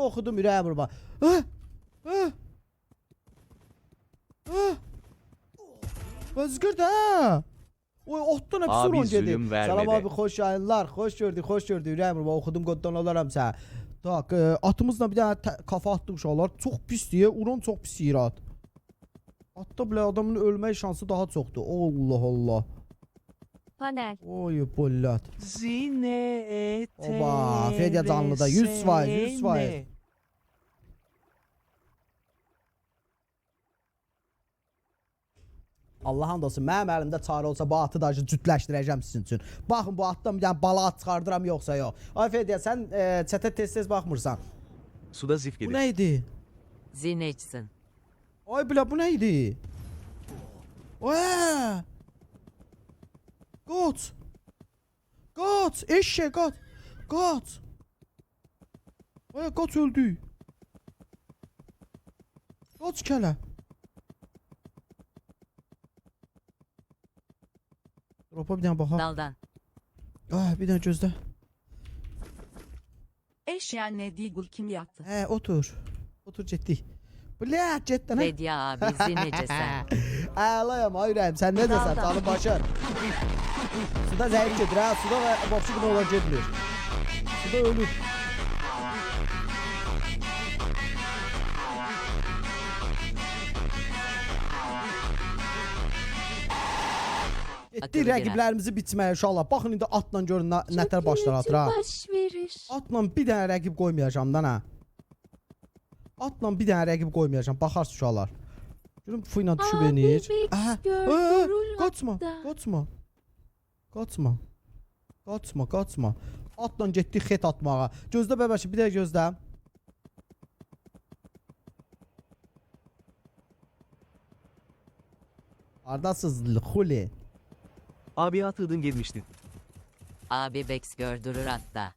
oxudum ürəyim vurma. Ah! Ah! Ah! Özgür də. Oy, otdan hepsi Abi ulan zulüm gedi. vermedi. Salam abi, xoş yayınlar. Xoş gördük ürəyim vurma. Oxudum koddan olaram sən. Tak, atımızla bir dənə kafa atdıq uşaqlar. Çox pisdir, uran çox pis yeyir at. Atda bilə adamın ölmək şansı daha çoxdur. Allah Allah. Panel. Oy bollat. Zine Oba, Fedya canlıda 100%, 100%. Allah and olsun, mənim əlimdə çarə olsa bu atı da cütləşdirəcəm sizin üçün. Baxın, bu atdan bir dənə bala çıxardıram yoxsa yox. Ay Fedya, sən çətə tez-tez baxmırsan. Suda zif Bu gelir. nə idi? Zinecsin. Ay bilə, bu nə idi? Oy! Qaç! Qaç! Eşşək, qaç! Qaç! Ay, qaç, öldü. Qaç kələ. Dropa bir dənə baxaq. Daldan. Ah, bir dənə gözlə. Eşyanne Digul kim yaktı? Hə, otur. Otur, getdik. Bля, getdən. Fedya abi zinecesin. Ağlayam, ayırayım. Sən nə desən, canım başır. Suda zəif gedir, ha. Suda və bopçu bunu olan getmir. Suda ölür. Getdik rəqiblərimizi bitməyə uşaqlar. Baxın, indi atla görün nətər başlar atır, ha. Baş verir. Atla bir dənə rəqib qoymayacağım da, ha. Atla bir dənə rəqib qoymayacağım. Baxarsın uşaqlar. Görün bu ilə düşüb enir. Qaçma, qaçma. Qaçma. Qaçma, qaçma. Atla getdik xet atmağa. Gözlə bəbəşi, bir də gözlə. Ardasız xuli. Abi atıldın gelmiştin. Abi Bex gördürür hatta.